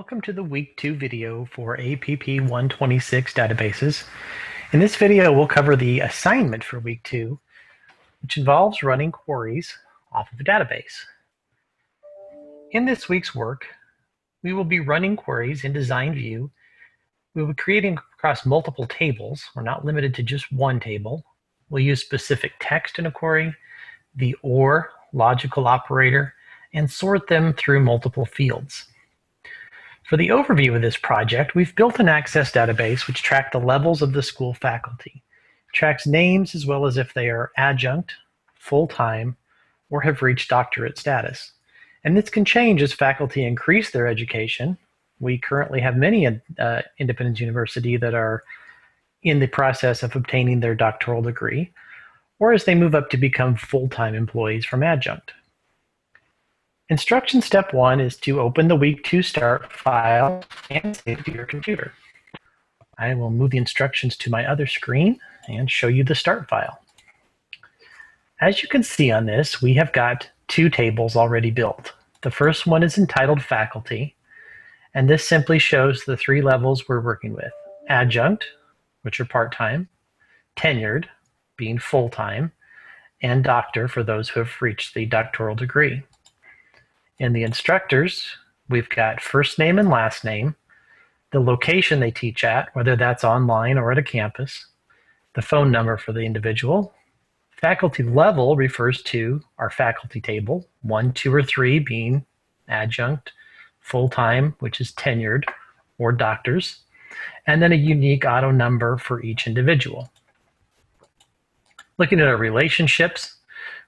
Welcome to the Week 2 video for APP126 databases. In this video, we'll cover the assignment for Week 2, which involves running queries off of a database. In this week's work, we will be running queries in Design View. We will be creating across multiple tables. We're not limited to just one table. We'll use specific text in a query, the OR logical operator, and sort them through multiple fields. For the overview of this project, we've built an Access database which tracks the levels of the school faculty. It tracks names as well as if they are adjunct, full-time, or have reached doctorate status. And this can change as faculty increase their education. We currently have many Independence University that are in the process of obtaining their doctoral degree, or as they move up to become full-time employees from adjunct. Instruction step 1 is to open the Week 2 start file and save it to your computer. I will move the instructions to my other screen and show you the start file. As you can see on this, we have got two tables already built. The first one is entitled Faculty, and this simply shows the three levels we're working with: adjunct, which are part-time, tenured, being full-time, and doctor for those who have reached the doctoral degree. In the instructors, we've got first name and last name, the location they teach at, whether that's online or at a campus, the phone number for the individual. Faculty level refers to our faculty table, 1, 2, or 3 being adjunct, full-time, which is tenured, or doctors, and then a unique auto number for each individual. Looking at our relationships,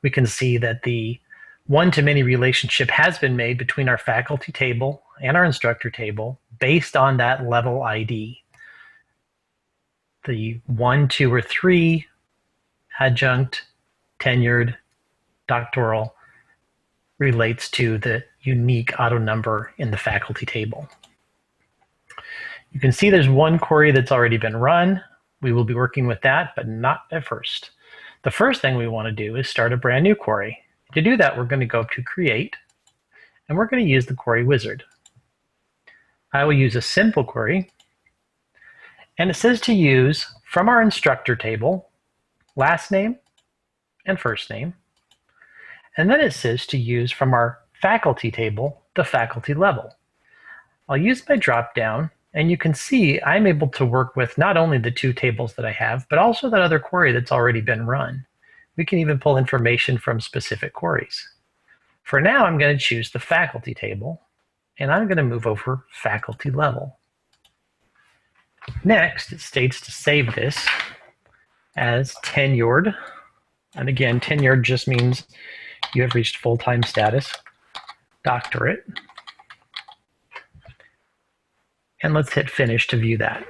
we can see that the one-to-many relationship has been made between our faculty table and our instructor table based on that level ID. The 1, 2, or 3, adjunct, tenured, doctoral, relates to the unique auto number in the faculty table. You can see there's one query that's already been run. We will be working with that, but not at first. The first thing we want to do is start a brand new query. To do that, we're going to go up to Create, and we're going to use the Query Wizard. I will use a simple query, and it says to use from our instructor table, last name and first name, and then it says to use from our faculty table, the faculty level. I'll use my drop-down, and you can see I'm able to work with not only the two tables that I have, but also that other query that's already been run. We can even pull information from specific queries. For now, I'm going to choose the faculty table, and I'm going to move over faculty level. Next, it states to save this as tenured. And again, tenured just means you have reached full-time status, doctorate. And let's hit finish to view that.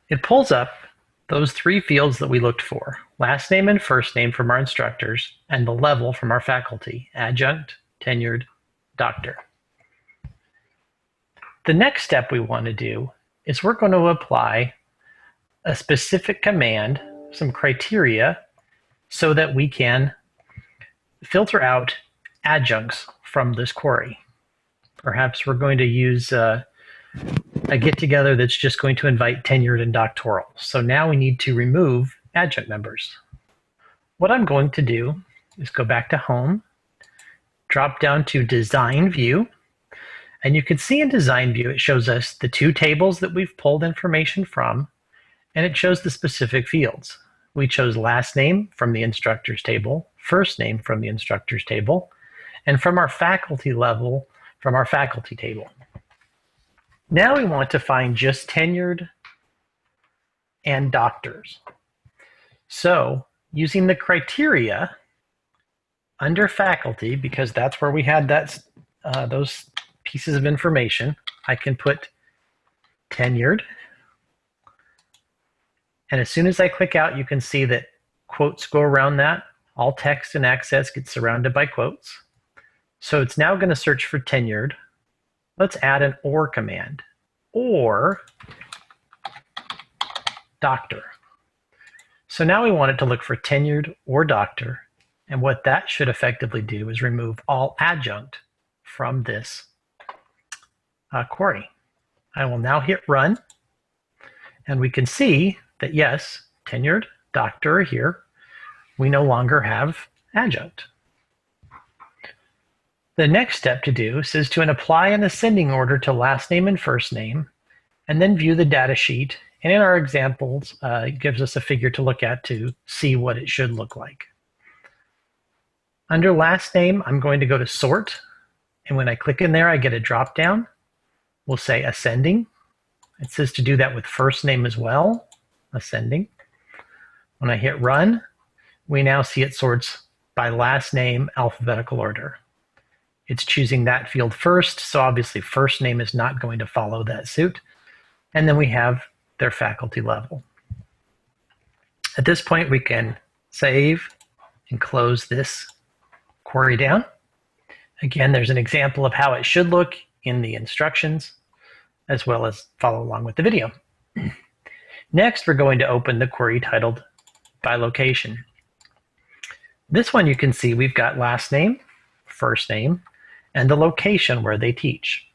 It pulls up those three fields that we looked for: last name and first name from our instructors, and the level from our faculty: adjunct, tenured, doctor. The next step we want to do is we're going to apply a specific command, some criteria, so that we can filter out adjuncts from this query. Perhaps we're going to use a get-together that's just going to invite tenured and doctoral. So now we need to remove adjunct members. What I'm going to do is go back to Home, drop down to Design View, and you can see in Design View it shows us the two tables that we've pulled information from, and it shows the specific fields. We chose last name from the instructors table, first name from the instructors table, and from our faculty level from our faculty table. Now we want to find just tenured and doctors. So using the criteria under faculty, because that's where we had those pieces of information, I can put tenured. And as soon as I click out, you can see that quotes go around that. All text in Access gets surrounded by quotes. So it's now going to search for tenured. Let's add an OR command, or doctor. So now we want it to look for tenured or doctor, and what that should effectively do is remove all adjunct from this query. I will now hit run, and we can see that yes, tenured doctor here, we no longer have adjunct. The next step to do is to apply an ascending order to last name and first name, and then view the data sheet. And in our examples, it gives us a figure to look at to see what it should look like. Under last name, I'm going to go to sort. And when I click in there, I get a drop down. We'll say ascending. It says to do that with first name as well, ascending. When I hit run, we now see it sorts by last name, alphabetical order. It's choosing that field first, so obviously first name is not going to follow that suit. And then we have their faculty level. At this point, we can save and close this query down. Again, there's an example of how it should look in the instructions, as well as follow along with the video. Next, we're going to open the query titled by location. This one you can see we've got last name, first name, and the location where they teach.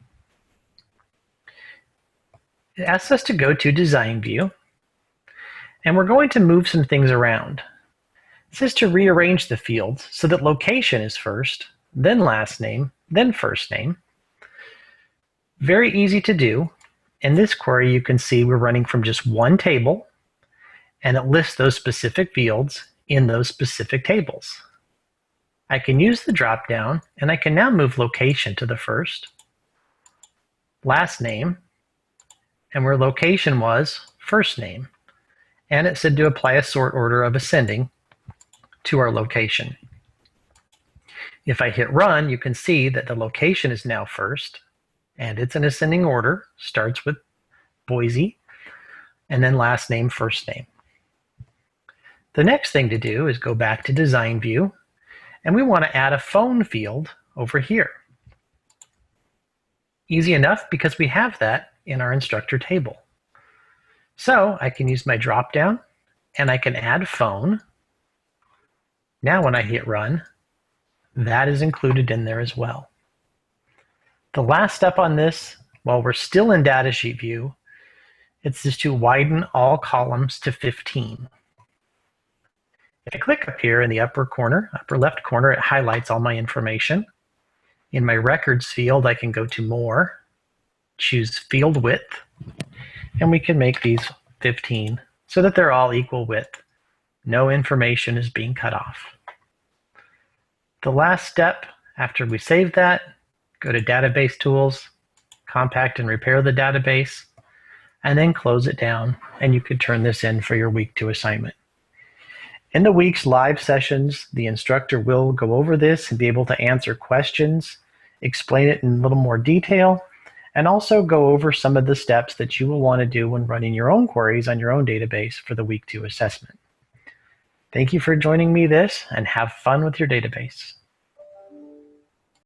It asks us to go to design view, and we're going to move some things around. It says to rearrange the fields so that location is first, then last name, then first name. Very easy to do. In this query, you can see we're running from just one table, and it lists those specific fields in those specific tables. I can use the drop down, and I can now move location to the first, last name, and where location was, first name. And it said to apply a sort order of ascending to our location. If I hit run, you can see that the location is now first, and it's an ascending order, starts with Boise, and then last name, first name. The next thing to do is go back to design view, and we want to add a phone field over here. Easy enough because we have that in our instructor table. So I can use my drop down, and I can add phone. Now when I hit run, that is included in there as well. The last step on this, while we're still in datasheet view, it's just to widen all columns to 15. If I click up here in the upper corner, upper left corner, it highlights all my information. In my records field, I can go to more, choose field width, and we can make these 15 so that they're all equal width. No information is being cut off. The last step after we save that, go to database tools, compact and repair the database, and then close it down, and you could turn this in for your week 2 assignment. In the week's live sessions, the instructor will go over this and be able to answer questions, explain it in a little more detail, and also go over some of the steps that you will want to do when running your own queries on your own database for the week 2 assessment. Thank you for joining me and have fun with your database.